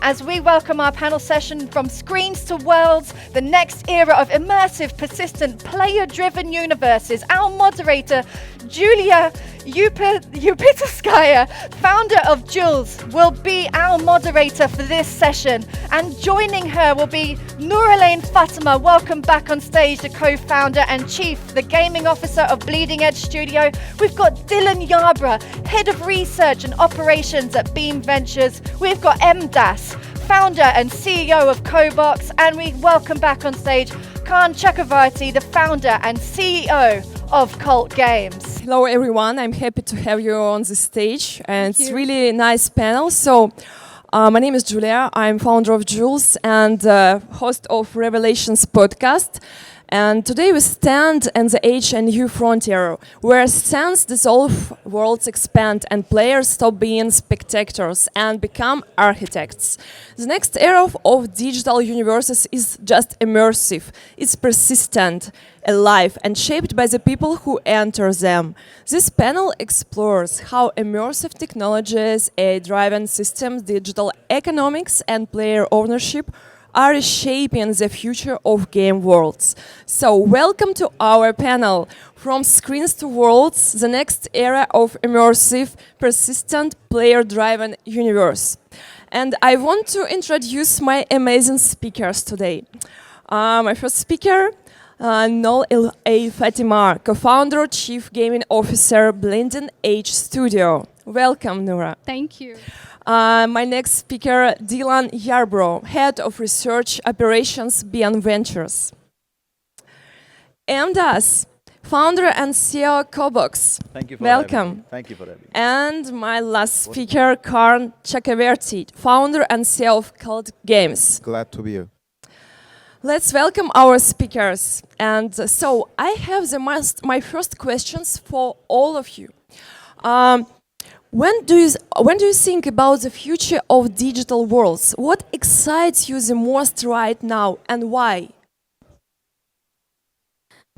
as we welcome our panel session from screens to worlds, the next era of immersive, persistent, player-driven universes. Our moderator, Julia Upiterskaya, founder of Juls, will be our moderator for this session. And joining her will be Noor Fatima. Welcome back on stage, the co-founder and chief, the gaming officer of Bleeding Edge Studio. We've got Yarbrough, head of research and operations at Beam Ventures. We've got Das, founder and CEO of COBOX, and we welcome back on stage Karn, Chakerverty, the founder and CEO of Kult Games. Hello everyone, I'm happy to have you on the stage, and it's really nice panel. So, my name is Julia, I'm founder of Juls and host of Revelations podcast. And today we stand in the age and new frontier, where sense dissolve, worlds expand, and players stop being spectators and become architects. The next era of digital universes is just immersive. It's persistent, alive, and shaped by the people who enter them. This panel explores how immersive technologies, AI-driven systems, digital economics, and player ownership are reshaping the future of game worlds. So welcome to our panel, From Screens to Worlds, the next era of immersive, persistent, player-driven universe. And I want to introduce my amazing speakers today. My first speaker, Noor Fatima, co-founder, chief gaming officer, Bleeding Edge Studio. Welcome, Noor. Thank you. My next speaker, Yarbrough, head of research operations, Beam Ventures. Das, founder and CEO COBOX. Thank you for Welcome. having me. Thank you for having me. And my last speaker, Karn, Chakerverty, founder and CEO of Kult Games. Glad to be here. Let's welcome our speakers. And so I have my first questions for all of you. When do you think about the future of digital worlds? What excites you the most right now, and why?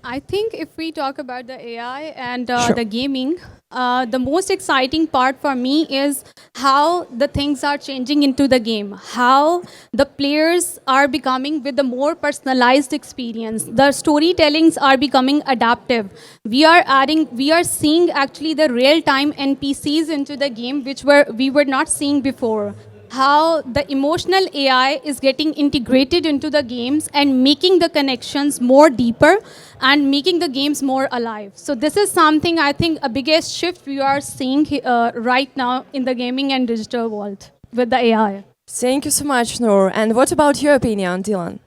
I think if we talk about the AI and Sure. the gaming, the most exciting part for me is how the things are changing into the game, how the players are becoming with a more personalized experience. The storytellings are becoming adaptive. We are seeing actually the real-time NPCs into the game, which we were not seeing before. How the emotional AI is getting integrated into the games and making the connections more deeper and making the games more alive. So this is something I think a biggest shift we are seeing right now in the gaming and digital world with the AI. Thank you so much, Noor. And what about your opinion, Dylan?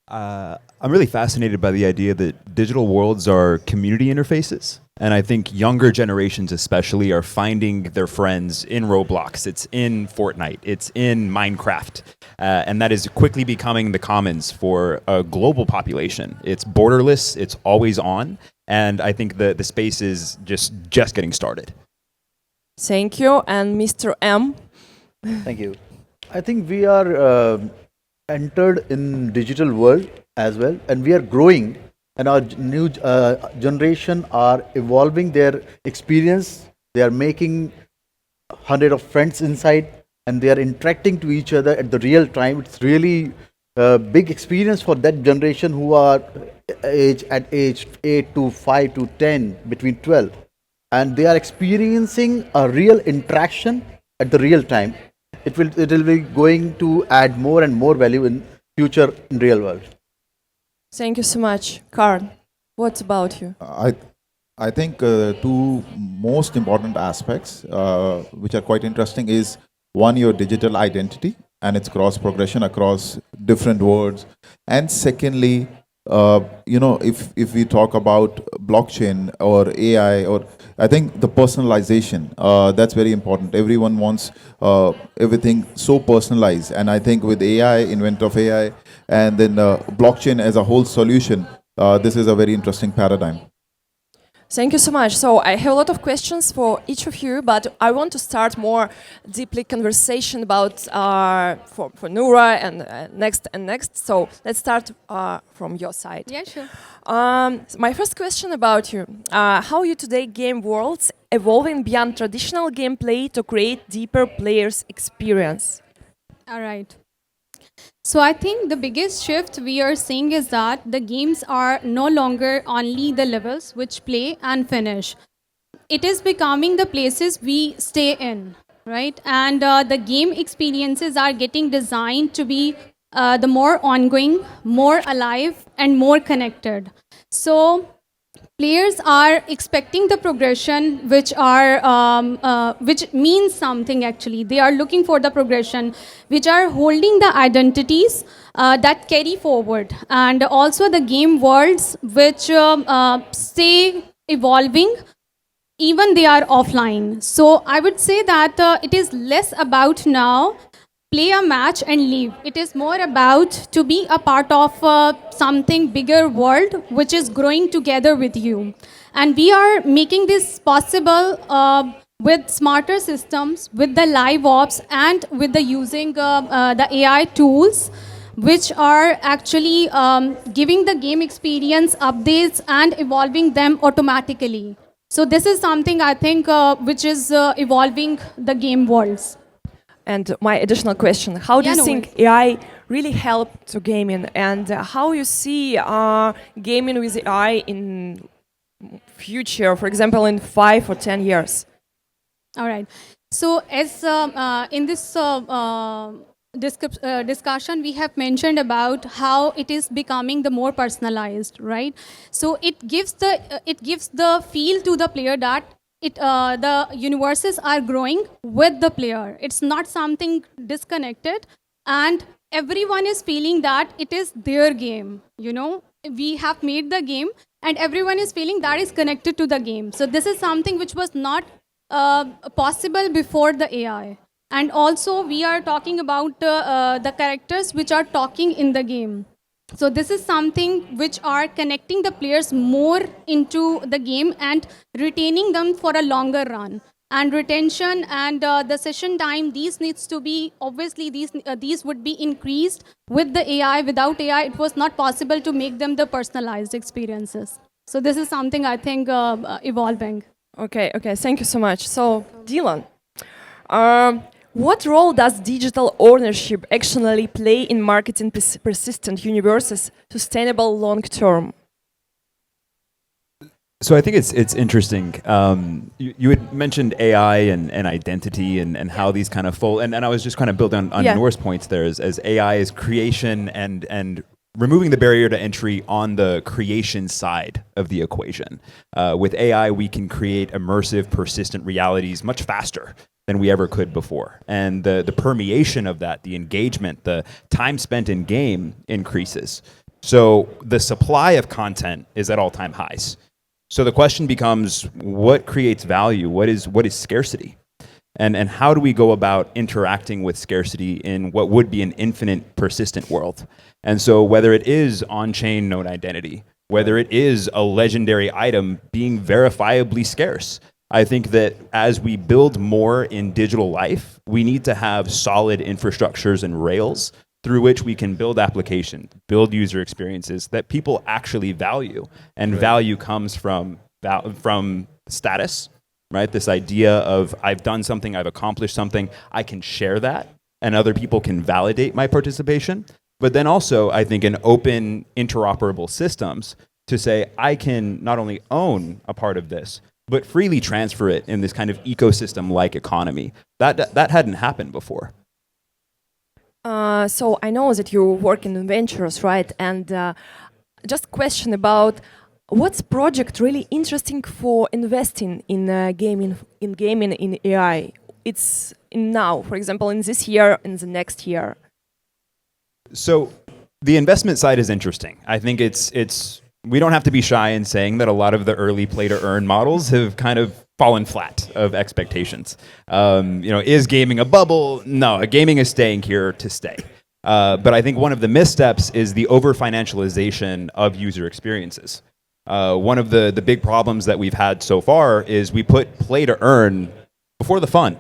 I'm really fascinated by the idea that digital worlds are community interfaces. And I think younger generations especially are finding their friends in Roblox, it's in Fortnite, it's in Minecraft. And that is quickly becoming the commons for a global population. It's borderless, it's always on. And I think the space is just getting started. Thank you. And Mr. M? Thank you. I think we are entered in digital world as well, and we are growing, and our new generation are evolving their experience. They are making hundred of friends inside, and they are interacting to each other at the real time. It's really a big experience for that generation who are at age 8 to 5 to 10, between 12, and they are experiencing a real interaction at the real time. It will be going to add more and more value in future in real world. Thank you so much. Karn, what about you? I think two most important aspects which are quite interesting is one, your digital identity and its cross progression across different worlds, and secondly, if we talk about blockchain or AI, or I think the personalization, that's very important. Everyone wants everything so personalized, and I think with AI, invent of AI, and then blockchain as a whole solution, this is a very interesting paradigm. Thank you so much. So I have a lot of questions for each of you, but I want to start more deeply conversation about for Noora and next. So let's start from your side. Yeah, sure. My first question about you: how you today game worlds evolving beyond traditional gameplay to create deeper players' experience? All right. So I think the biggest shift we are seeing is that the games are no longer only the levels which play and finish. It is becoming the places we stay in, right? And the game experiences are getting designed to be the more ongoing, more alive, and more connected. So players are expecting the progression which means something. Actually they are looking for the progression which are holding the identities that carry forward, and also the game worlds which stay evolving even they are offline. So I would say that it is less about now play a match and leave. It is more about to be a part of something bigger world which is growing together with you. And we are making this possible with smarter systems, with the live ops, and with the using the AI tools which are actually giving the game experience updates and evolving them automatically. So this is something I think which is evolving the game worlds. And my additional question, how do you no think worries. AI really helped to gaming, and how you see gaming with AI in future, for example, in 5 or 10 years? All right. So as in this discussion, we have mentioned about how it is becoming the more personalized, right? So it gives the feel to the player that the universes are growing with the player. It's not something disconnected, and everyone is feeling that it is their game. You know, we have made the game, and everyone is feeling that is connected to the game. So this is something which was not possible before the AI. And also, we are talking about the characters which are talking in the game. So this is something which are connecting the players more into the game and retaining them for a longer run. And retention and the session time, these needs to be, obviously these would be increased with the AI. Without AI, it was not possible to make them the personalized experiences. So this is something I think evolving. Okay, thank you so much. So, Dylan, what role does digital ownership actually play in marketing persistent universes sustainable long term? So I think it's interesting. You had mentioned AI and identity and how these kind of fold, and I was just kind of building on Noor's points there as AI is creation and removing the barrier to entry on the creation side of the equation. With AI, we can create immersive, persistent realities much faster than we ever could before. And the permeation of that, the engagement, the time spent in game increases. So the supply of content is at all-time highs. So the question becomes, what creates value? What is scarcity? And how do we go about interacting with scarcity in what would be an infinite, persistent world? And so whether it is on-chain known identity, whether it is a legendary item being verifiably scarce, I think that as we build more in digital life, we need to have solid infrastructures and rails through which we can build applications, build user experiences that people actually value. And value comes from status, right? This idea of I've done something, I've accomplished something, I can share that, and other people can validate my participation. But then also, I think in open, interoperable systems to say, I can not only own a part of this, but freely transfer it in this kind of ecosystem-like economy. That hadn't happened before. So I know that you work in ventures, right? And just question about what's project really interesting for investing in gaming in AI? It's in now, for example, in this year, in the next year. So the investment side is interesting. I think it's we don't have to be shy in saying that a lot of the early play to earn models have kind of fallen flat of expectations. Is gaming a bubble? No, gaming is staying here to stay. But I think one of the missteps is the over-financialization of user experiences. One of the big problems that we've had so far is we put play to earn before the fun.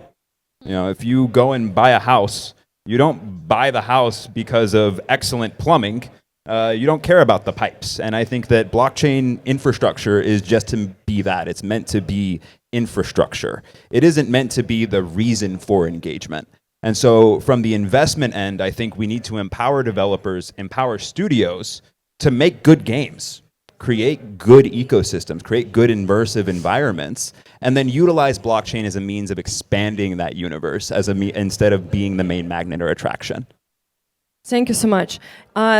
If you go and buy a house, you don't buy the house because of excellent plumbing. You don't care about the pipes. And I think that blockchain infrastructure is just to be that. It's meant to be infrastructure. It isn't meant to be the reason for engagement. And so from the investment end, I think we need to empower developers, empower studios to make good games, create good ecosystems, create good immersive environments, and then utilize blockchain as a means of expanding that universe instead of being the main magnet or attraction. Thank you so much.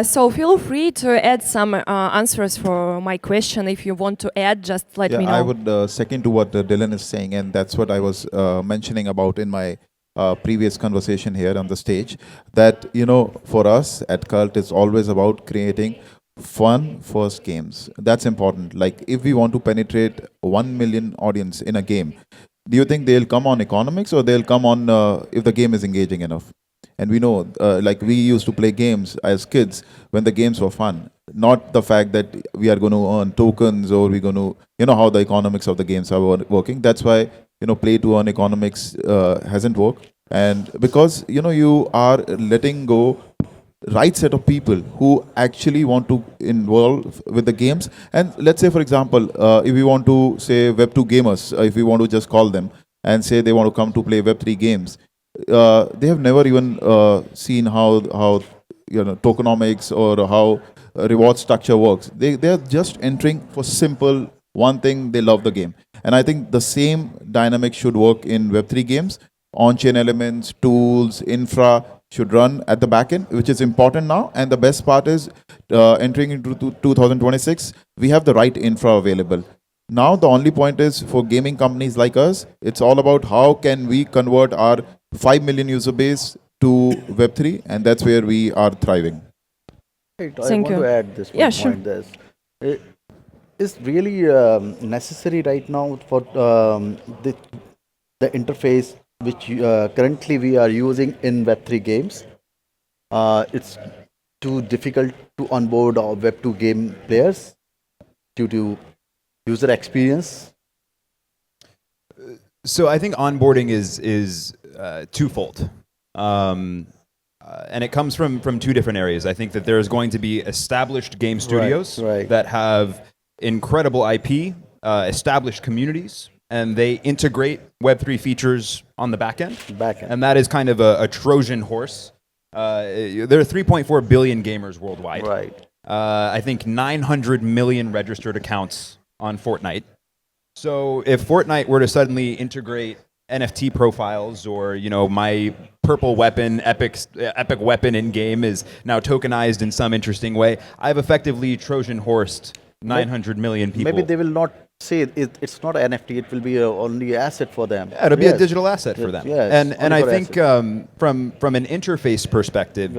So feel free to add some answers for my question. If you want to add, just let me know. I would second to what Dylan is saying, and that's what I was mentioning about in my previous conversation here on the stage. That, for us at Kult, it's always about creating fun first games. That's important. Like, if we want to penetrate 1 million audience in a game, do you think they'll come on economics, or they'll come on if the game is engaging enough? And we know, like, we used to play games as kids when the games were fun, not the fact that we are going to earn tokens, or we're going to, how the economics of the games are working. That's why, play to earn economics hasn't worked. And because, you are letting go right set of people who actually want to involve with the games. And let's say, for example, if we want to say Web2 gamers, if we want to just call them and say they want to come to play Web3 games, they have never even seen how tokenomics or how reward structure works. They are just entering for simple one thing. They love the game, and I think the same dynamic should work in Web3 games. On-chain elements, tools, infra should run at the back end, which is important now. And the best part is entering into 2026, we have the right infra available. Now the only point is for gaming companies like us, it's all about how can we convert our 5 million user base to Web3, and that's where we are thriving. Right, I Thank want you. to add this one Yeah, sure. point. It is really necessary right now for the interface which currently we are using in Web3 games. It's too difficult to onboard our Web2 game players due to user experience. So I think onboarding is twofold. And it comes from two different areas. I think that there's going to be established game studios right. that have incredible IP, established communities, and they integrate Web3 features on the back end. And that is kind of a Trojan horse. There are 3.4 billion gamers worldwide. Right. I think 900 million registered accounts on Fortnite. So if Fortnite were to suddenly integrate NFT profiles, or my purple weapon, epic weapon in game is now tokenized in some interesting way, I've effectively Trojan horsed 900 million people. Maybe they will not say it's not an NFT. It will be only asset for them. Yeah, it'll be a digital asset for them. Yes, and I for think from an interface perspective,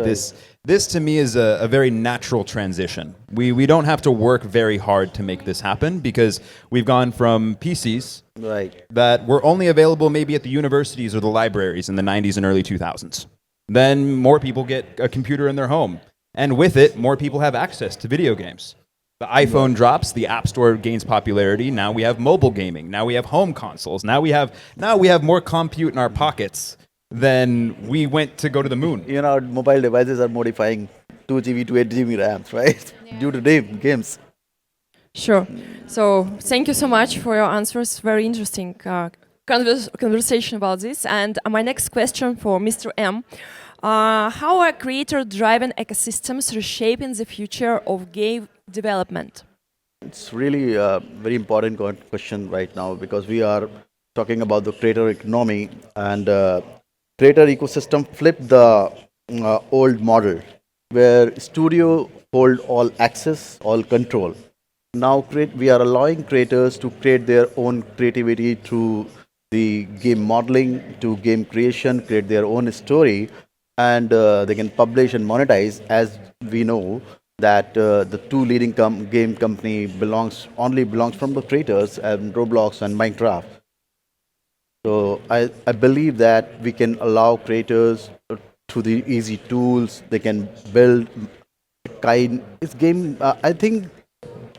this to me is a very natural transition. We don't have to work very hard to make this happen, because we've gone from PCs that were only available maybe at the universities or the libraries in the 90s and early 2000s. Then more people get a computer in their home, and with it, more people have access to video games. The iPhone drops, the App Store gains popularity. Now we have mobile gaming. Now we have home consoles. Now we have more compute in our pockets than we went to go to the moon. Mobile devices are modifying 2 GB to 8 GB RAMs, right? Due to games. Sure. So thank you so much for your answers. Very interesting conversation about this. And my next question for Mr. M. How are creator-driven ecosystems reshaping the future of game development? It's really a very important question right now, because we are talking about the creator economy, and creator ecosystem flipped the old model where studio hold all access, all control. Now we are allowing creators to create their own creativity through the game modeling, to game creation, create their own story, and they can publish and monetize. As we know that the two leading game company belongs from the creators, and Roblox and Minecraft. So I believe that we can allow creators through the easy tools. They can build it's game. I think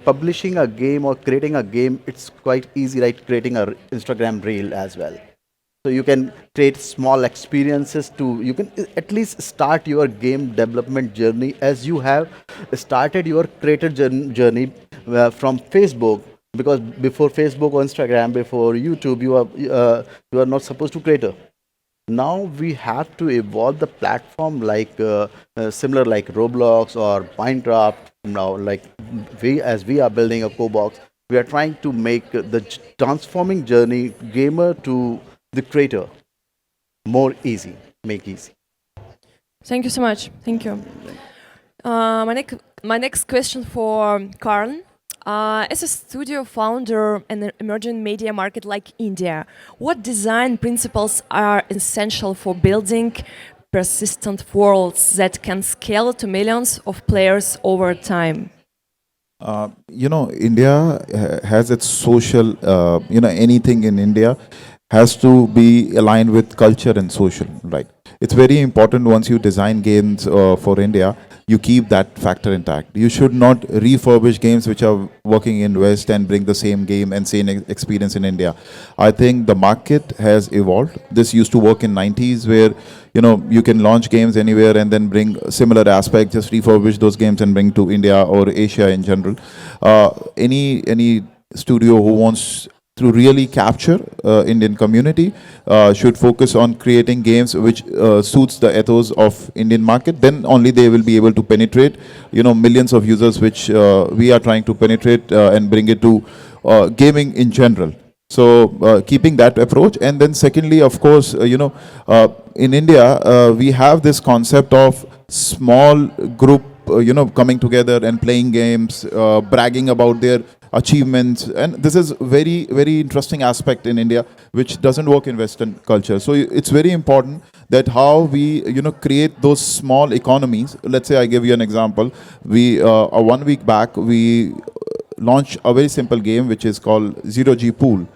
publishing a game or creating a game, it's quite easy, like creating an Instagram reel as well. So you can create small experiences you can at least start your game development journey as you have started your creator journey from Facebook. Because before Facebook or Instagram, before YouTube, you are not supposed to create. Now we have to evolve the platform like similar like Roblox or Minecraft. Now, like we are building a COBOX, we are trying to make the transforming journey gamer to the creator more easy, make easy. Thank you so much. Thank you. My next question for Karn. As a studio founder in an emerging media market like India, what design principles are essential for building persistent worlds that can scale to millions of players over time? India has its social, anything in India has to be aligned with culture and social, right? It's very important once you design games for India, you keep that factor intact. You should not refurbish games which are working in West and bring the same game and same experience in India. I think the market has evolved. This used to work in 90s where you can launch games anywhere and then bring similar aspects, just refurbish those games and bring to India or Asia in general. Any studio who wants to really capture Indian community should focus on creating games which suits the ethos of Indian market. Then only they will be able to penetrate, millions of users which we are trying to penetrate and bring it to gaming in general. So keeping that approach, and then secondly, of course, in India we have this concept of small group, coming together and playing games, bragging about their achievements, and this is very very interesting aspect in India which doesn't work in Western culture. So it's very important that how we create those small economies. Let's say I give you an example. We 1 week back we launched a very simple game which is called Zero G Pool.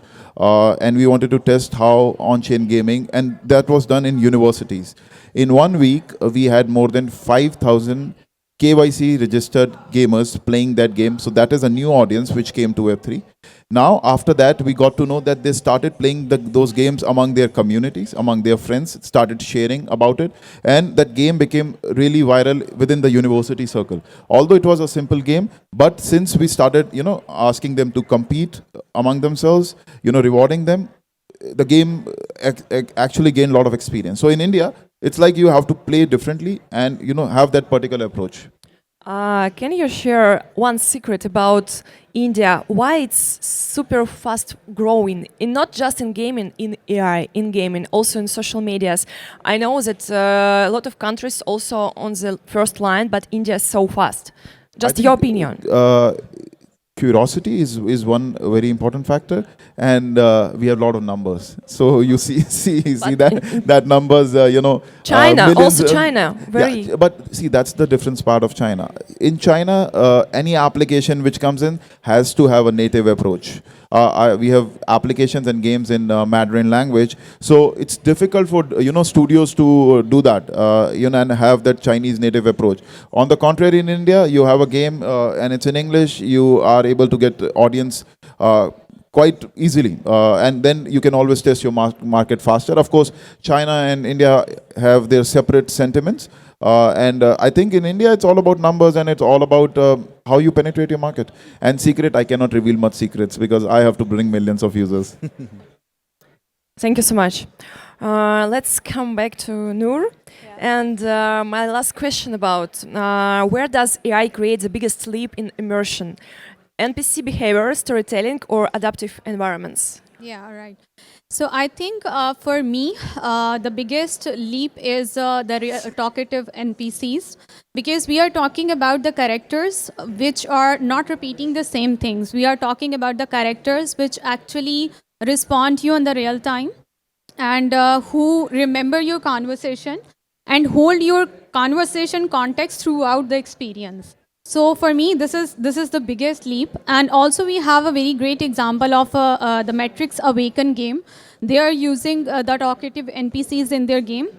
And we wanted to test how on-chain gaming, and that was done in universities. In 1 week, we had more than 5,000 KYC registered gamers playing that game. So that is a new audience which came to Web3. Now, after that, we got to know that they started playing those games among their communities, among their friends, started sharing about it. And that game became really viral within the university circle. Although it was a simple game, but since we started, asking them to compete among themselves, rewarding them, the game actually gained a lot of experience. So in India, it's like you have to play differently and have that particular approach. Can you share one secret about India? Why it's super fast growing, in not just in gaming, in AI, in gaming, also in social medias. I know that a lot of countries also on the first line, but India is so fast. Just your opinion. Curiosity is one very important factor, and we have a lot of numbers. So you see that numbers, China, millions, also China, very. Yeah, but see, that's the difference part of China. In China, any application which comes in has to have a native approach. We have applications and games in Mandarin language, so it's difficult for studios to do that, and have that Chinese native approach. On the contrary, in India, you have a game and it's in English. You are able to get audience quite easily, and then you can always test your market faster. Of course, China and India have their separate sentiments. And I think in India, it's all about numbers and it's all about how you penetrate your market. And secret, I cannot reveal much secrets because I have to bring millions of users. Thank you so much. Let's come back to Noor. Yeah. And my last question about where does AI create the biggest leap in immersion? NPC behavior, storytelling, or adaptive environments? Yeah, right. So I think for me, the biggest leap is the talkative NPCs, because we are talking about the characters which are not repeating the same things. We are talking about the characters which actually respond to you in the real time, and who remember your conversation and hold your conversation context throughout the experience. So for me, this is the biggest leap. And also we have a very great example of the Matrix Awaken game. They are using the talkative NPCs in their game.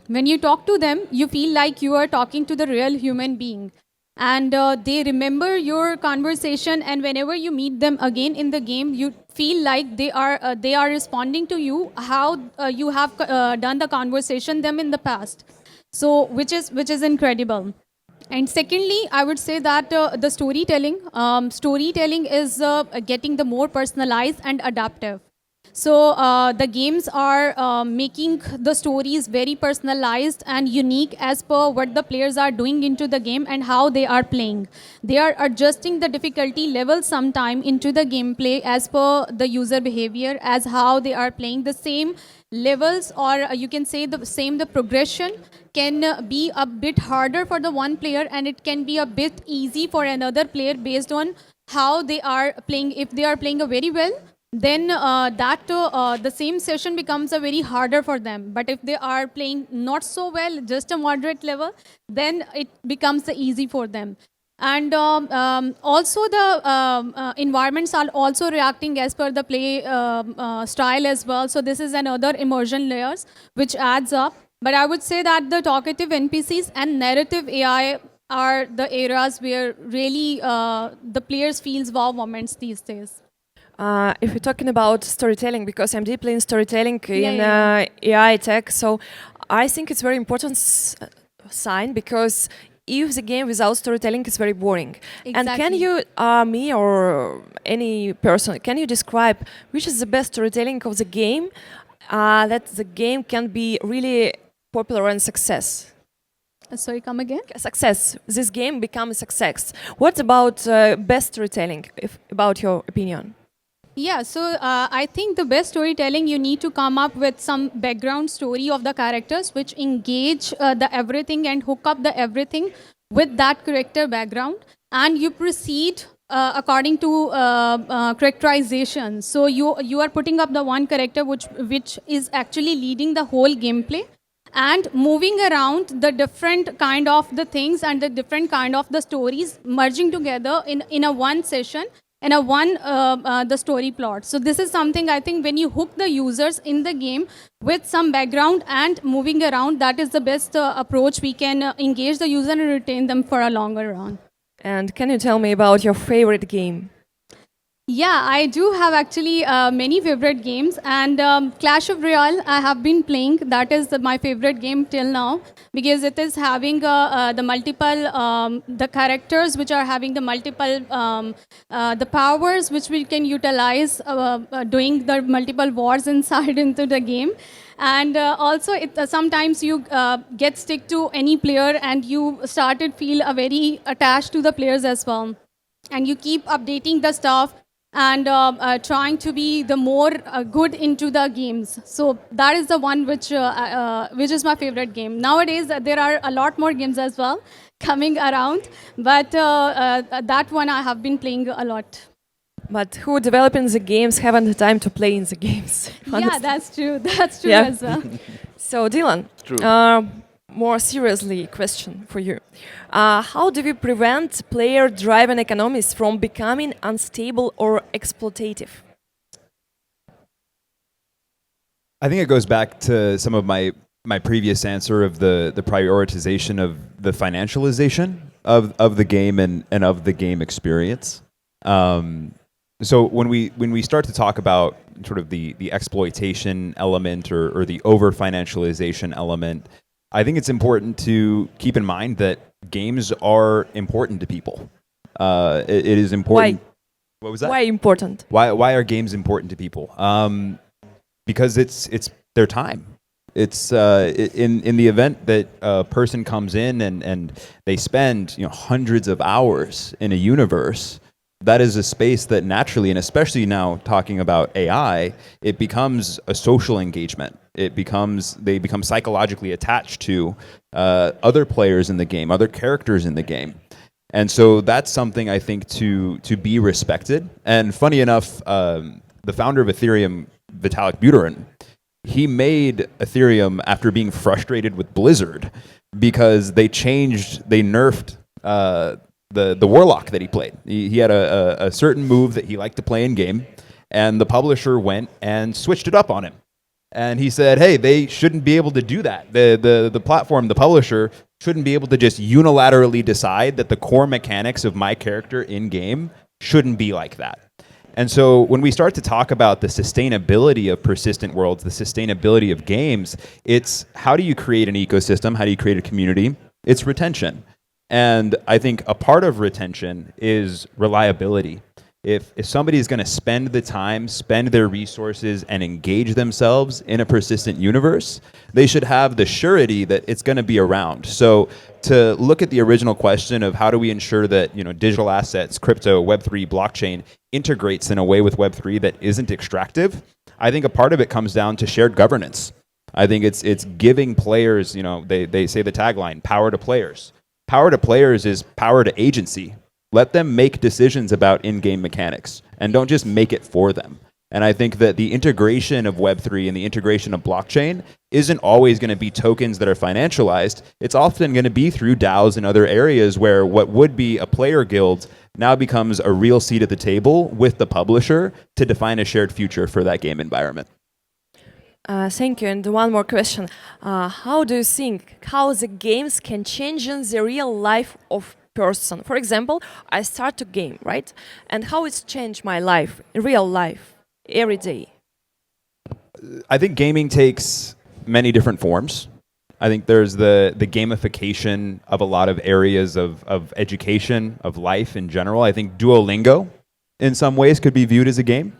When you talk to them, you feel like you are talking to the real human being. And they remember your conversation, and whenever you meet them again in the game, you feel like they are responding to you how you have done the conversation them in the past. So which is incredible. And secondly, I would say that the storytelling is getting the more personalized and adaptive. So the games are making the stories very personalized and unique as per what the players are doing into the game and how they are playing. They are adjusting the difficulty level sometime into the gameplay as per the user behavior, as how they are playing the same levels, or you can say the progression can be a bit harder for the one player, and it can be a bit easy for another player based on how they are playing. If they are playing very well, then the same session becomes a very harder for them. But if they are playing not so well, just a moderate level, then it becomes easy for them. And also the environments are also reacting as per the play style as well. So this is another immersion layers which adds up. But I would say that the talkative NPCs and narrative AI are the areas where really the players feels wow moments these days. If we're talking about storytelling, because I'm deeply in storytelling in yeah. AI tech, so I think it's very important sign, because if the game without storytelling is very boring. And can Exactly. you, me or any person, can you describe which is the best storytelling of the game that the game can be really popular and success? Sorry, come again? Success. This game becomes a success. What about best storytelling, about your opinion? Yeah, so I think the best storytelling, you need to come up with some background story of the characters which engage the everything and hook up the everything with that character background, and you proceed according to characterization. So you are putting up the one character which is actually leading the whole gameplay, and moving around the different kind of the things and the different kind of the stories merging together in a one session, in a one the story plot. So this is something I think when you hook the users in the game with some background and moving around, that is the best approach. We can engage the user and retain them for a longer run. And can you tell me about your favorite game? Yeah, I do have actually many favorite games, and Clash of Royale I have been playing. That is my favorite game till now, because it is having the multiple the characters which are having the multiple the powers which we can utilize doing the multiple wars inside into the game. And also it sometimes you get stick to any player and you started feel very attached to the players as well, and you keep updating the stuff and trying to be the more good into the games. So that is the one which is my favorite game. Nowadays, there are a lot more games as well coming around, but that one I have been playing a lot. But who developing the games haven't the time to play in the games? Yeah, that's true. That's true Yeah. as well. So Dylan, True. more seriously question for you. How do we prevent player-driven economies from becoming unstable or exploitative? I think it goes back to some of my previous answer of the prioritization of the financialization of the game and of the game experience. So when we start to talk about sort of the exploitation element or the over financialization element, I think it's important to keep in mind that games are important to people. It is important. Why? What was that? Why important? Why are games important to people? Because it's their time. It's in the event that a person comes in and they spend hundreds of hours in a universe. That is a space that naturally, and especially now talking about AI, it becomes a social engagement. They become psychologically attached to other players in the game, other characters in the game. And so that's something I think to be respected. And funny enough, the founder of Ethereum, Vitalik Buterin, he made Ethereum after being frustrated with Blizzard because they nerfed the Warlock that he played. He had a certain move that he liked to play in game, and the publisher went and switched it up on him. And he said, hey, they shouldn't be able to do that. The platform, the publisher, shouldn't be able to just unilaterally decide that the core mechanics of my character in game shouldn't be like that. And so when we start to talk about the sustainability of persistent worlds, the sustainability of games, it's how do you create an ecosystem? How do you create a community? It's retention. And I think a part of retention is reliability. If somebody is going to spend the time, spend their resources, and engage themselves in a persistent universe, they should have the surety that it's going to be around. So to look at the original question of how do we ensure that digital assets, crypto, Web3, blockchain integrates in a way with Web3 that isn't extractive, I think a part of it comes down to shared governance. I think it's giving players, they say the tagline, power to players. Power to players is power to agency. Let them make decisions about in-game mechanics and don't just make it for them. And I think that the integration of Web3 and the integration of blockchain isn't always going to be tokens that are financialized. It's often going to be through DAOs and other areas where what would be a player guild now becomes a real seat at the table with the publisher to define a shared future for that game environment. Thank you. And one more question. How do you think how the games can change in the real life of person? For example, I start a game, right? And how it's changed my life, in real life, every day? I think gaming takes many different forms. I think there's the gamification of a lot of areas of education, of life in general. I think Duolingo, in some ways, could be viewed as a game.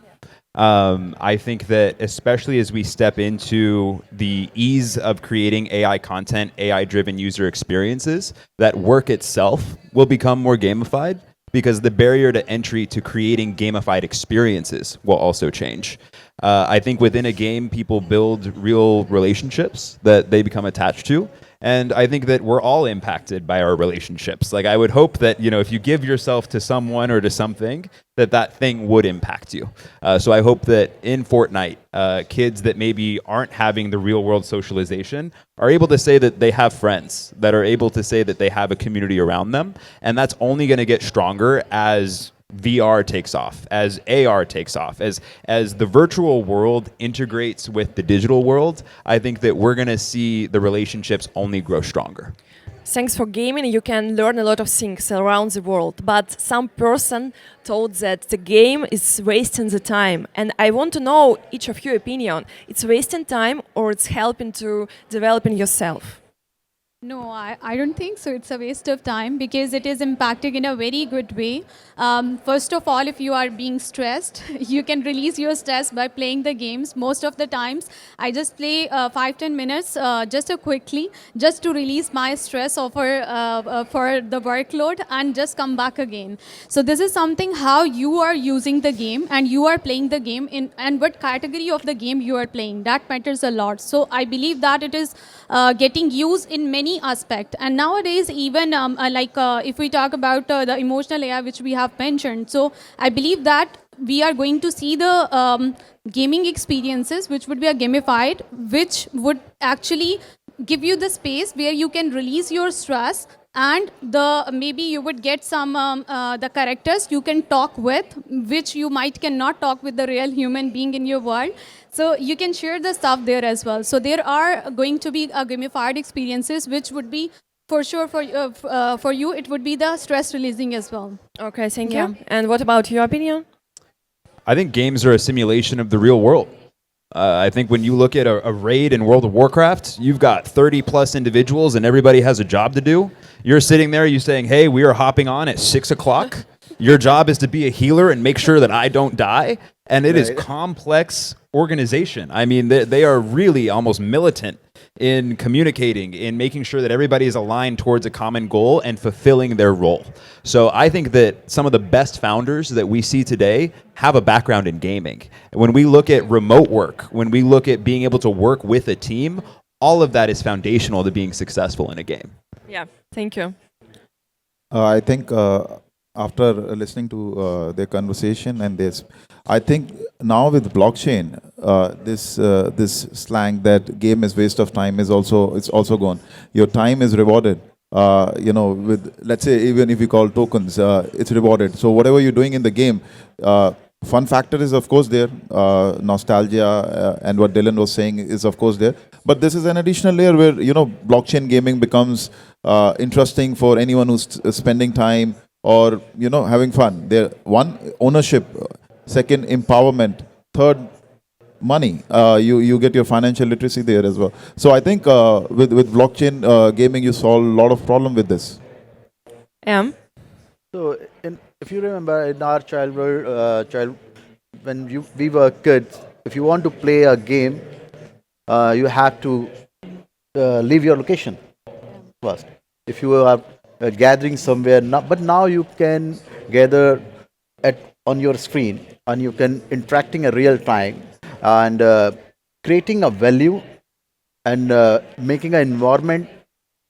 I think that especially as we step into the ease of creating AI content, AI-driven user experiences, that work itself will become more gamified because the barrier to entry to creating gamified experiences will also change. I think within a game, people build real relationships that they become attached to. And I think that we're all impacted by our relationships. Like I would hope that, if you give yourself to someone or to something, that thing would impact you. So I hope that in Fortnite, kids that maybe aren't having the real world socialization are able to say that they have friends, that are able to say that they have a community around them. And that's only going to get stronger as VR takes off, as AR takes off, as the virtual world integrates with the digital world. I think that we're going to see the relationships only grow stronger. Thanks for gaming. You can learn a lot of things around the world, but some person told that the game is wasting the time. And I want to know each of your opinion. It's wasting time or it's helping to developing yourself? No, I don't think so. It's a waste of time because it is impacting in a very good way. First of all, if you are being stressed, you can release your stress by playing the games. Most of the times, I just play 5-10 minutes just quickly, just to release my stress for the workload and just come back again. So this is something how you are using the game and you are playing the game and what category of the game you are playing. That matters a lot. So I believe that it is getting used in many aspects. And nowadays, even if we talk about the emotional AI, which we have mentioned, so I believe that we are going to see the gaming experiences, which would be a gamified, which would actually give you the space where you can release your stress and maybe you would get some the characters you can talk with, which you might cannot talk with the real human being in your world. So you can share the stuff there as well. So there are going to be gamified experiences, which would be for sure for you. It would be the stress releasing as well. Okay, thank you. And what about your opinion? I think games are a simulation of the real world. I think when you look at a raid in World of Warcraft, you've got 30 plus individuals and everybody has a job to do. You're sitting there, you're saying, hey, we are hopping on at 6 o'clock. Your job is to be a healer and make sure that I don't die. And it is complex organization. I mean, they are really almost militant in communicating, in making sure that everybody is aligned towards a common goal and fulfilling their role. So I think that some of the best founders that we see today have a background in gaming. When we look at remote work, when we look at being able to work with a team, all of that is foundational to being successful in a game. Yeah, thank you. I think after listening to their conversation and this, I think now with blockchain, this slang that game is waste of time is also gone. Your time is rewarded. With, let's say, even if you call tokens, it's rewarded. So whatever you're doing in the game, fun factor is of course there. Nostalgia and what Dylan was saying is of course there. But this is an additional layer where blockchain gaming becomes interesting for anyone who's spending time or having fun. There, one, ownership. Second, empowerment. Third, money. You get your financial literacy there as well. So I think with blockchain gaming, you solve a lot of problem with this. So if you remember in our when we were kids, if you want to play a game, you have to leave your location first. If you are gathering somewhere, but now you can gather at on your screen and you can interacting a real time and creating a value and making an environment.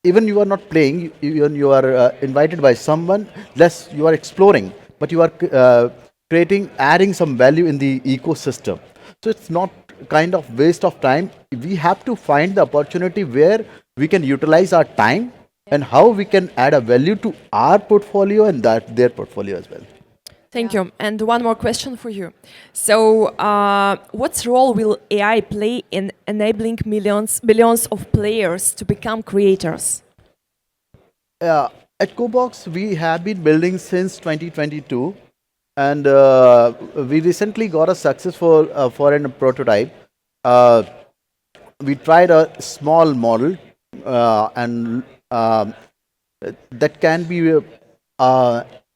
Even you are not playing, even you are invited by someone, less you are exploring, but you are creating, adding some value in the ecosystem. So it's not kind of waste of time. We have to find the opportunity where we can utilize our time and how we can add a value to our portfolio and that their portfolio as well. Thank you. And one more question for you. So, what role will AI play in enabling billions of players to become creators? At COBOX, we have been building since 2022, and we recently got a successful foreign prototype. Uh, we tried a small model, and that can be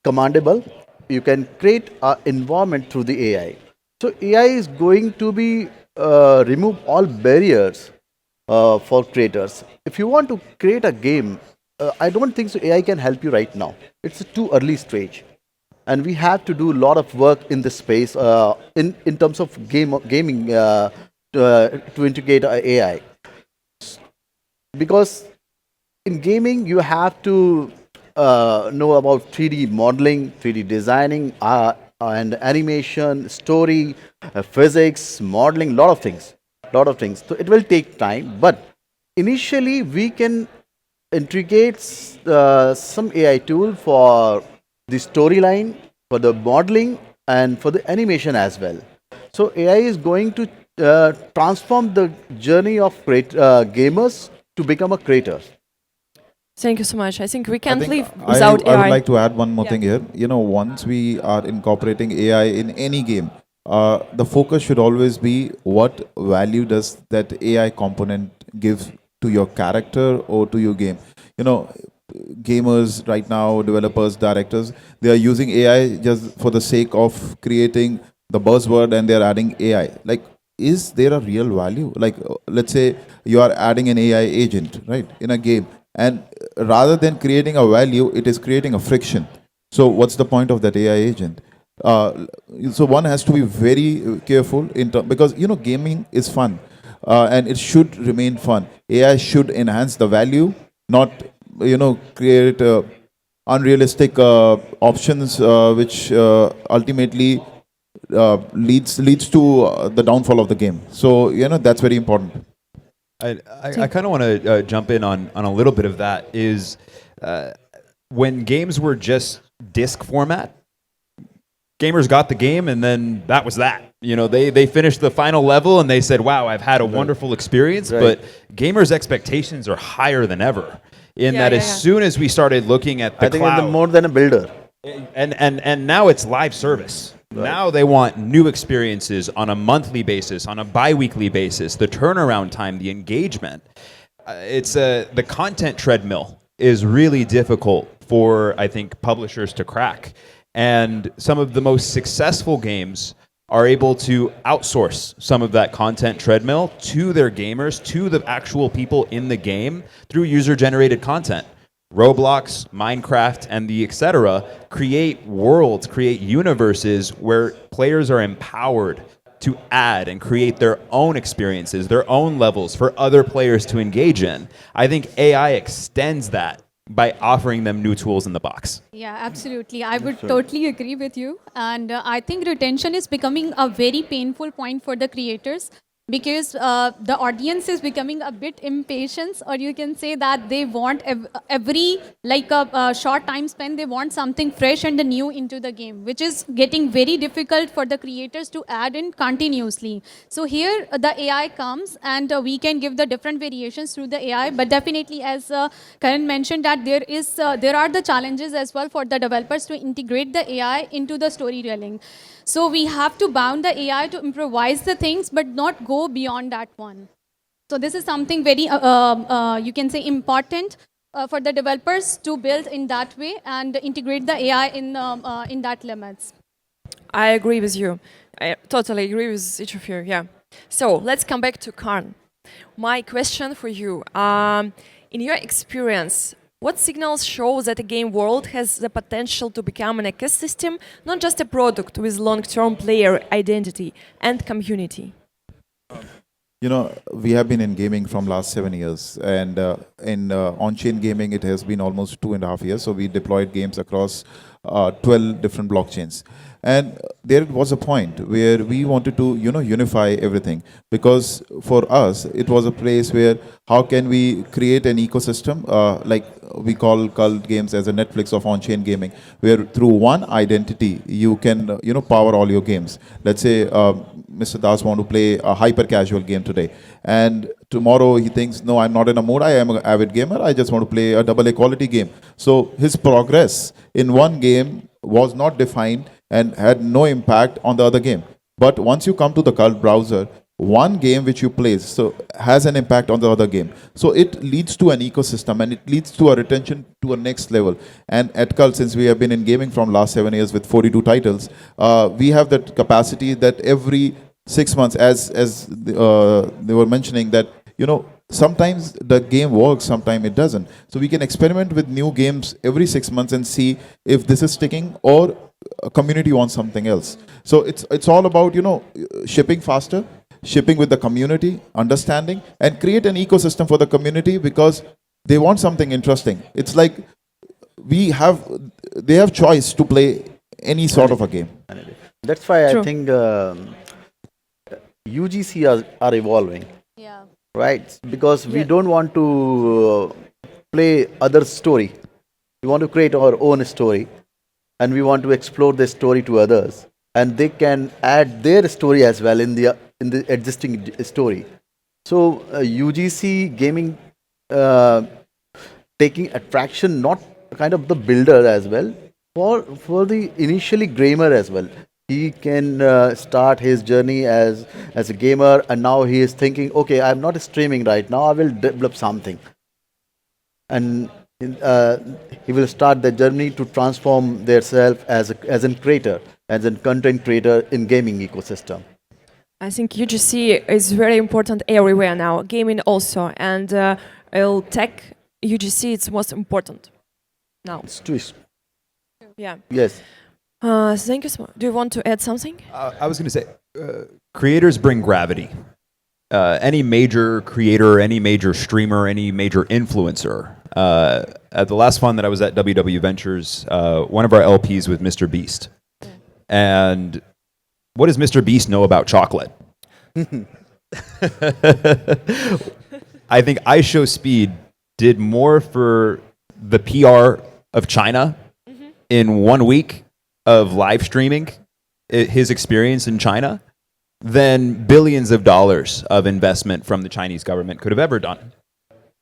commandable. You can create an environment through the AI. So AI is going to be remove all barriers for creators. If you want to create a game, I don't think so AI can help you right now. It's a too early stage, and we have to do a lot of work in this space in terms of gaming to integrate AI, because in gaming you have to know about 3D modeling, 3D designing, and animation, story, physics, modeling, lot of things, So it will take time, but initially we can integrate some AI tool for the storyline, for the modeling, and for the animation as well. So AI is going to transform the journey of gamers to become a creator. Thank you so much. I think we can't live I without AI. would like to add one more thing here. You know, once we are incorporating AI in any game, the focus should always be what value does that AI component give to your character or to your game. You know, gamers right now, developers, directors, they are using AI just for the sake of creating the buzzword and they're adding AI. Like, is there a real value? Like, let's say you are adding an AI agent, right, in a game, and rather than creating a value, it is creating a friction. So, what's the point of that AI agent? So one has to be very careful because gaming is fun, and it should remain fun. AI should enhance the value, not create unrealistic options, which ultimately leads to the downfall of the game. So that's very important. I kind of want to jump in on a little bit of that. Is when games were just disc format, gamers got the game and then that was that. They finished the final level and they said, wow, I've had a wonderful experience. Right. But gamers' expectations are higher than ever. As soon as we started looking at the cloud, it's more than a builder. And now it's live service. Right. Now they want new experiences on a monthly basis, on a bi-weekly basis, the turnaround time, the engagement. The content treadmill is really difficult for, I think, publishers to crack. And some of the most successful games are able to outsource some of that content treadmill to their gamers, to the actual people in the game through user-generated content. Roblox, Minecraft, and the etc. create worlds, create universes where players are empowered to add and create their own experiences, their own levels for other players to engage in. I think AI extends that by offering them new tools in the box. Yeah, absolutely. I would totally agree with you. And I think retention is becoming a very painful point for the creators, because the audience is becoming a bit impatient, or you can say that they want every a short time spent, they want something fresh and new into the game, which is getting very difficult for the creators to add in continuously. So here the AI comes and we can give the different variations through the AI, but definitely as Karn mentioned that there are the challenges as well for the developers to integrate the AI into the storytelling. So we have to bound the AI to improvise the things, but not go beyond that one. So this is something very, you can say, important for the developers to build in that way and integrate the AI in that limits. I agree with you. I totally agree with each of you. Yeah. So let's come back to Karn. My question for you: in your experience, what signals show that a game world has the potential to become an ecosystem, not just a product with long-term player identity and community? You know, we have been in gaming from last 7 years, and in on-chain gaming, it has been almost 2.5 years. So we deployed games across 12 different blockchains, and there was a point where we wanted to, unify everything, because for us, it was a place where how can we create an ecosystem, like we call Kult games as a Netflix of on-chain gaming, where through one identity you can, power all your games. Let's say Mr. Das want to play a hyper casual game today, and tomorrow he thinks, no, I'm not in a mood, I am an avid gamer, I just want to play a double A quality game. So his progress in one game was not defined and had no impact on the other game. But once you come to the Kult browser, one game which you play so has an impact on the other game. So it leads to an ecosystem, and it leads to a retention to a next level. And at Kult, since we have been in gaming from last 7 years with 42 titles, we have that capacity that every 6 months, as they were mentioning, that sometimes the game works, sometimes it doesn't. So we can experiment with new games every 6 months and see if this is sticking or a community wants something else. So it's all about shipping faster, shipping with the community, understanding, and create an ecosystem for the community, because they want something interesting. It's like they have choice to play any sort of a game. That's why True. I think UGC are evolving, Yeah. right? Because we Yeah. don't want to play other story. We want to create our own story, and we want to explore the story to others, and they can add their story as well in the existing story. So UGC gaming taking attraction, not kind of the builder as well, for the initially gamer as well. He can start his journey as a gamer, and now he is thinking, okay, I'm not streaming right now, I will develop something, and he will start the journey to transform themselves as a creator, as a content creator in gaming ecosystem. I think UGC is very important everywhere now, gaming also, and tech UGC is most important now. It's twist. Yeah. Yes. Thank you so much. Do you want to add something? I was going to say, creators bring gravity. Any major creator, any major streamer, any major influencer. At the last fund that I was at, WW Ventures, one of our LPs was Mr. Beast. And what does Mr. Beast know about chocolate? I think iShowSpeed did more for the PR of China in 1 week of live streaming his experience in China than billions of dollars of investment from the Chinese government could have ever done.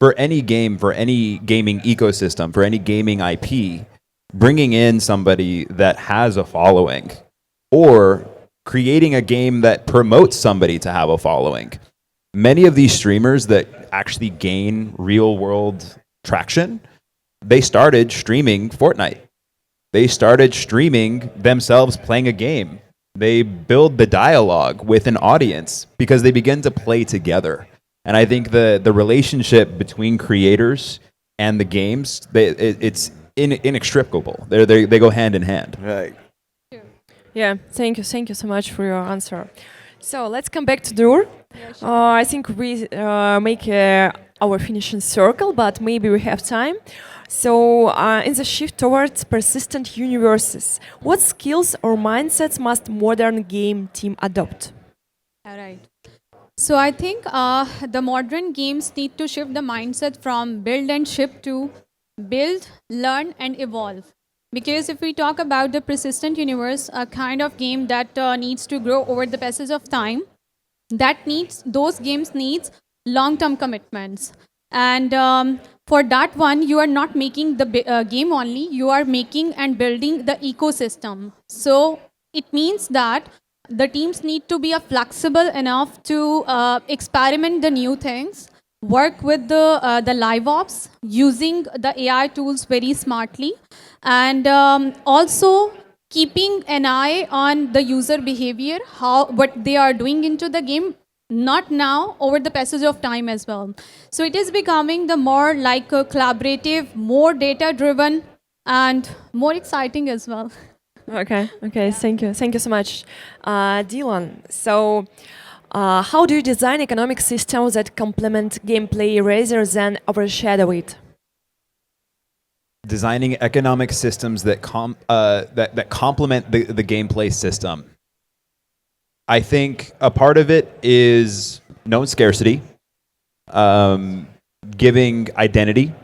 For any game, for any gaming ecosystem, for any gaming IP, bringing in somebody that has a following, or creating a game that promotes somebody to have a following. Many of these streamers that actually gain real world traction, they started streaming Fortnite. They started streaming themselves playing a game. They build the dialogue with an audience because they begin to play together. And I think the relationship between creators and the games, it's inextricable. They go hand in hand. Right. Yeah, thank you so much for your answer. So let's come back to Noor. I think we make our finishing circle, but maybe we have time. So in the shift towards persistent universes, what skills or mindsets must modern game team adopt? All right. So I think the modern games need to shift the mindset from build and ship to build, learn, and evolve. Because if we talk about the persistent universe, a kind of game that needs to grow over the passage of time, those games needs long-term commitments. And for that one, you are not making the game only, you are making and building the ecosystem. So it means that the teams need to be flexible enough to experiment the new things work with the live ops using the AI tools very smartly, and also keeping an eye on the user behavior, how what they are doing into the game, not now, over the passage of time as well. So it is becoming the more like a collaborative, more data driven, and more exciting as well. Okay, thank you so much. Dylan, so how do you design economic systems that complement gameplay rather than overshadow it? Designing economic systems that that complement the gameplay system. I think a part of it is known scarcity, giving identity,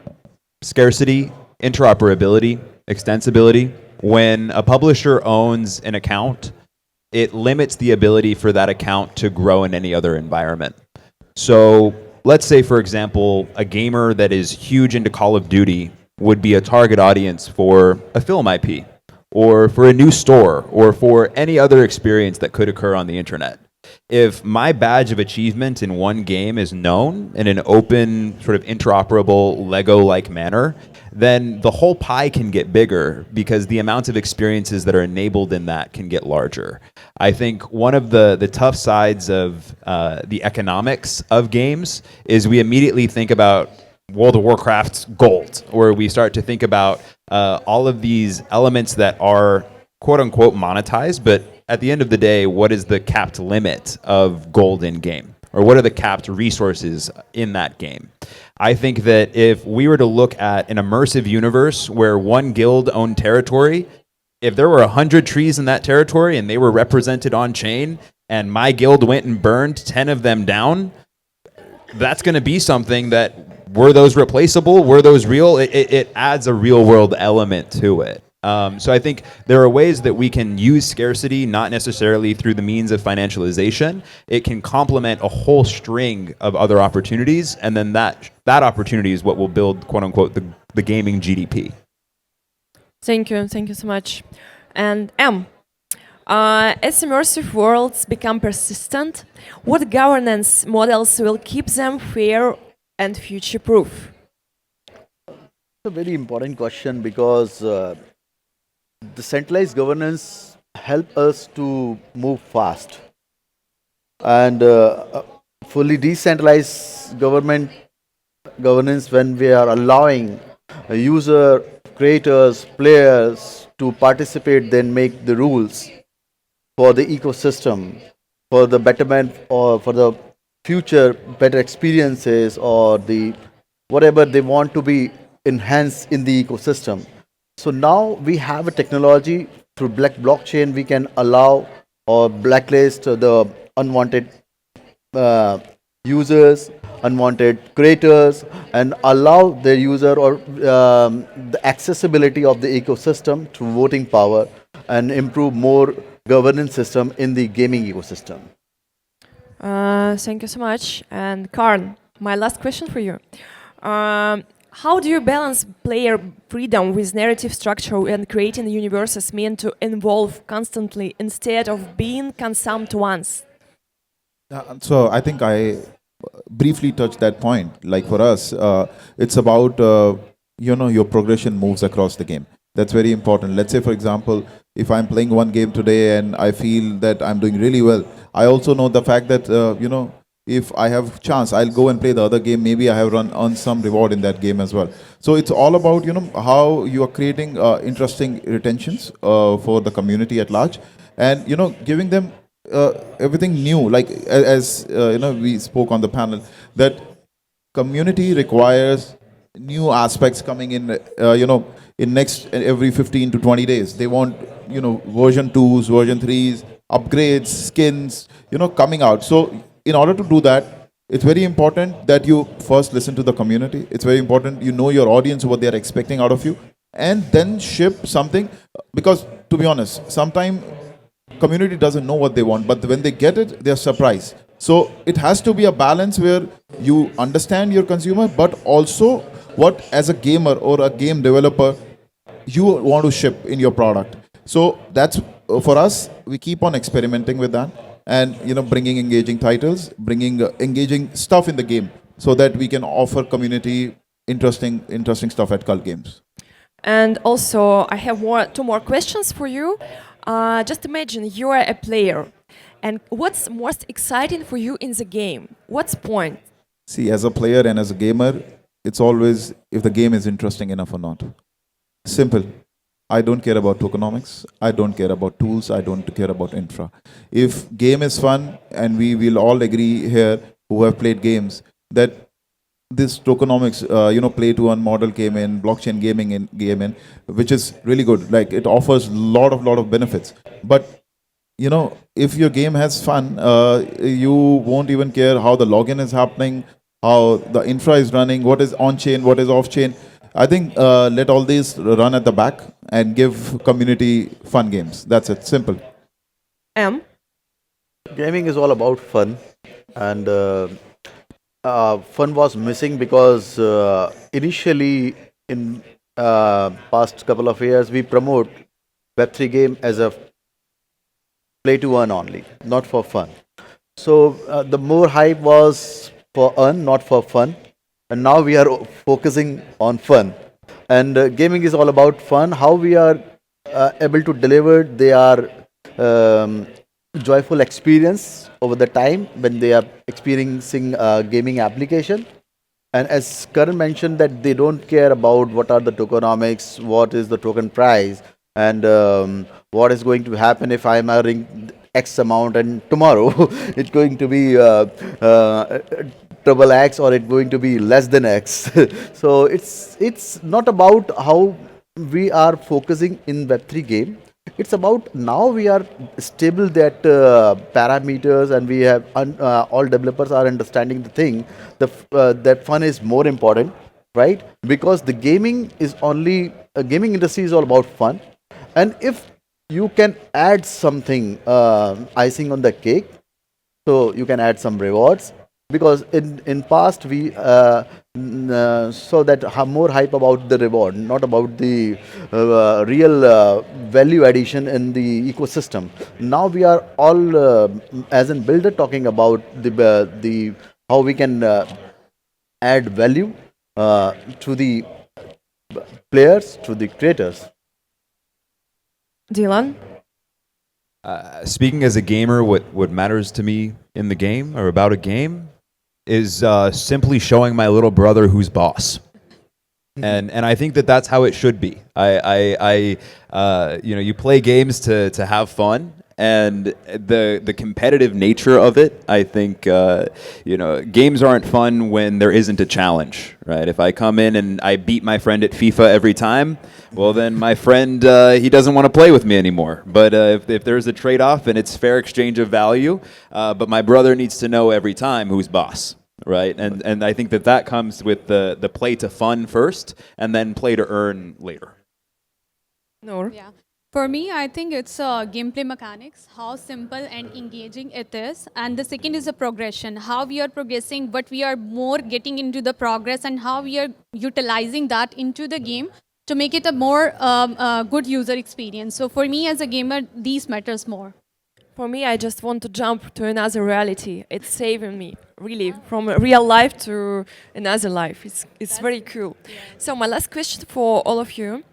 scarcity, interoperability, extensibility. When a publisher owns an account, it limits the ability for that account to grow in any other environment. So let's say, for example, a gamer that is huge into Call of Duty would be a target audience for a film IP, or for a new store, or for any other experience that could occur on the internet. If my badge of achievement in one game is known in an open, sort of interoperable, Lego-like manner, then the whole pie can get bigger because the amount of experiences that are enabled in that can get larger. I think one of the tough sides of the economics of games is we immediately think about World of Warcraft's gold, or we start to think about all of these elements that are quote-unquote monetized, but at the end of the day, what is the capped limit of gold in game? Or what are the capped resources in that game? I think that if we were to look at an immersive universe where one guild owned territory, if there were 100 trees in that territory and they were represented on chain, and my guild went and burned 10 of them down, that's going to be something that, were those replaceable? Were those real? It adds a real world element to it. So I think there are ways that we can use scarcity, not necessarily through the means of financialization. It can complement a whole string of other opportunities, and then that opportunity is what will build, quote unquote, the gaming GDP. Thank you so much. And as immersive worlds become persistent, what governance models will keep them fair and future-proof? It's a very important question because the centralized governance help us to move fast, and fully decentralized governance, when we are allowing user, creators, players to participate, then make the rules for the ecosystem, for the betterment or for the future better experiences, or the whatever they want to be enhanced in the ecosystem. So now we have a technology through blockchain. We can allow or blacklist the unwanted users, unwanted creators, and allow the user or the accessibility of the ecosystem through voting power, and improve more governance system in the gaming ecosystem. Thank you so much. And Karn, my last question for you. How do you balance player freedom with narrative structure and creating universes meant to evolve constantly instead of being consumed once? So I think I briefly touched that point. Like for us, it's about, your progression moves across the game. That's very important. Let's say, for example, if I'm playing one game today and I feel that I'm doing really well, I also know the fact that, if I have chance, I'll go and play the other game. Maybe I have earned some reward in that game as well. So it's all about, how you are creating interesting retentions for the community at large, and, giving them everything new. Like as we spoke on the panel, that community requires new aspects coming in, in next every 15 to 20 days. They want, version 2s, version 3s, upgrades, skins, coming out. So in order to do that, it's very important that you first listen to the community. It's very important you know your audience, what they're expecting out of you, and then ship something. Because to be honest, sometimes community doesn't know what they want, but when they get it, they're surprised. So it has to be a balance where you understand your consumer, but also what as a gamer or a game developer you want to ship in your product. So that's for us. We keep on experimenting with that, and bringing engaging titles, bringing engaging stuff in the game. so that we can offer community interesting stuff at Cult Games. And also, I have two more questions for you. Just imagine you are a player, and what's most exciting for you in the game? What's point? See, as a player and as a gamer, it's always if the game is interesting enough or not. Simple. I don't care about tokenomics. I don't care about tools. I don't care about infra. If game is fun, and we will all agree here who have played games that this tokenomics, play to earn model came in, blockchain gaming came in, which is really good. Like it offers lot of benefits. But if your game has fun, you won't even care how the login is happening, how the infra is running, what is on chain, what is off chain. I think let all these run at the back and give community fun games. That's it. Simple. Gaming is all about fun, and fun was missing because initially in past couple of years we promote Web3 game as a play to earn only, not for fun. So the more hype was for earn, not for fun, and now we are focusing on fun. And gaming is all about fun. How we are able to deliver their joyful experience over the time when they are experiencing gaming application. And as Karn mentioned, that they don't care about what are the tokenomics, what is the token price, and what is going to happen if I'm earning X amount and tomorrow it's going to be triple X or it's going to be less than X. So it's not about how we are focusing in Web3 game. It's about now we are stable that parameters, and we have all developers are understanding the thing. That fun is more important, right? Because the gaming is only gaming industry is all about fun, and if you can add something icing on the cake, so you can add some rewards. Because in past we saw that more hype about the reward, not about the real value addition in the ecosystem. Now we are all as a builder talking about the how we can add value to the players, to the creators. Dylan? Speaking as a gamer, what matters to me in the game or about a game is simply showing my little brother who's boss. And I think that's how it should be. You play games to have fun, and the competitive nature of it. I think games aren't fun when there isn't a challenge, right? If I come in and I beat my friend at FIFA every time, well then my friend he doesn't want to play with me anymore. But if there's a trade-off and it's fair exchange of value, but my brother needs to know every time who's boss. Right, and I think that comes with the play to fun first, and then play to earn later. Noor? Yeah. For me, I think it's gameplay mechanics, how simple and engaging it is. And the second is the progression, how we are progressing, but we are more getting into the progress and how we are utilizing that into the game to make it a more good user experience. So for me as a gamer, these matters more. For me, I just want to jump to another reality. It's saving me, really, from real life to another life. It's very cool. So my last question for all of you.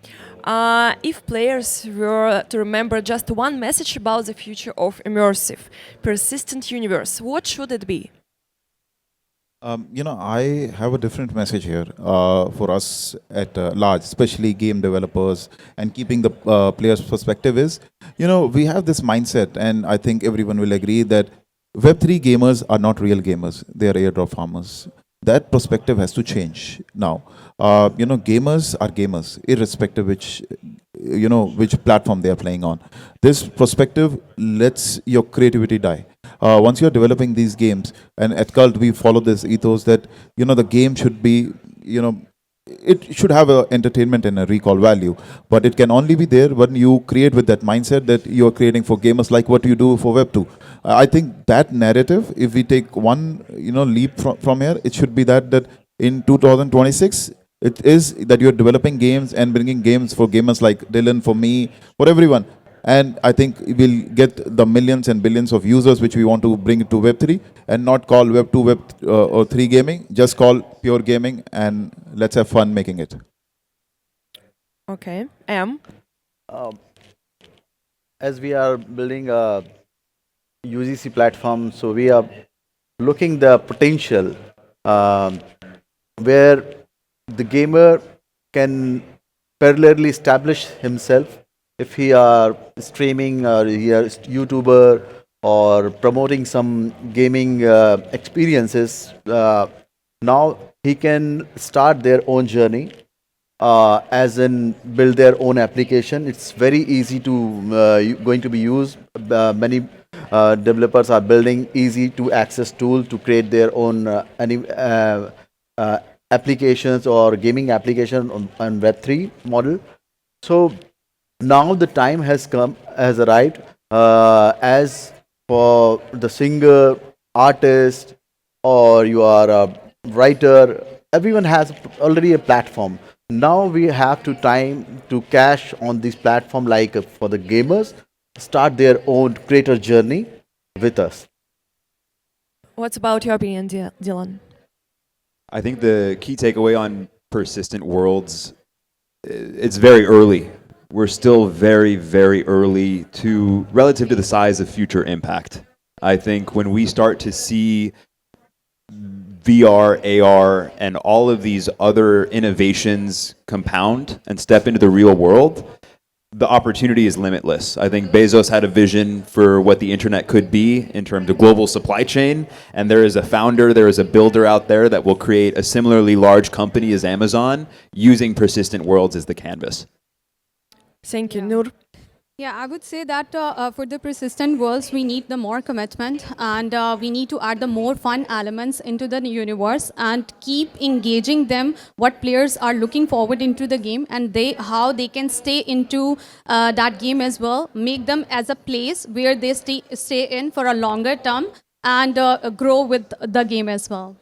If players were to remember just one message about the future of immersive, persistent universe, what should it be? I have a different message here for us at large, especially game developers, and keeping the player's perspective is, we have this mindset, and I think everyone will agree that Web3 gamers are not real gamers. They are airdrop farmers. That perspective has to change now. Gamers are gamers, irrespective which platform they are playing on. This perspective lets your creativity die. Once you're developing these games, and at Cult we follow this ethos that the game should be it should have a entertainment and a recall value, but it can only be there when you create with that mindset that you're creating for gamers, like what you do for Web2. I think that narrative, if we take one leap from here, it should be that in 2026 it is that you're developing games and bringing games for gamers like Dylan, for me, for everyone. And I think we'll get the millions and billions of users which we want to bring to Web3 and not call Web2, or 3 gaming, just call pure gaming, and let's have fun making it. Okay. As we are building a UGC platform, so we are looking the potential where the gamer can parallelly establish himself if he are streaming or he is YouTuber or promoting some gaming experiences. Now he can start their own journey as in build their own application. It's very easy to going to be used. Many developers are building easy to access tool to create their own applications or gaming application on Web3 model. So now the time has arrived as for the singer, artist, or you are a writer, everyone has already a platform. Now we have to time to cash on this platform, like for the gamers, start their own creator journey with us. What's about your opinion, Dylan? I think the key takeaway on persistent worlds, it's very early. We're still very, very early relative to the size of future impact. I think when we start to see VR, AR, and all of these other innovations compound and step into the real world, the opportunity is limitless. I think Bezos had a vision for what the internet could be in terms of global supply chain, and there is a founder, there is a builder out there that will create a similarly large company as Amazon using persistent worlds as the canvas. Thank you, Noor. Yeah, I would say that for the persistent worlds, we need the more commitment, and we need to add the more fun elements into the universe and keep engaging them, what players are looking forward into the game, and how they can stay into that game as well, make them as a place where they stay in for a longer term and grow with the game as well.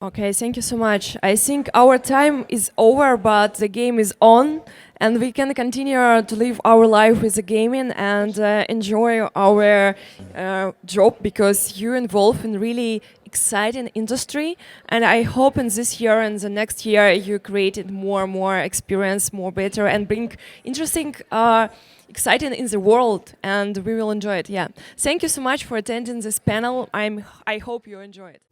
Okay, thank you so much. I think our time is over, but the game is on, and we can continue to live our life with the gaming and enjoy our job, because you're involved in really exciting industry. And I hope in this year and the next year you created more and more experience, more better, and bring interesting, exciting in the world, and we will enjoy it. Yeah. Thank you so much for attending this panel. I hope you enjoy it.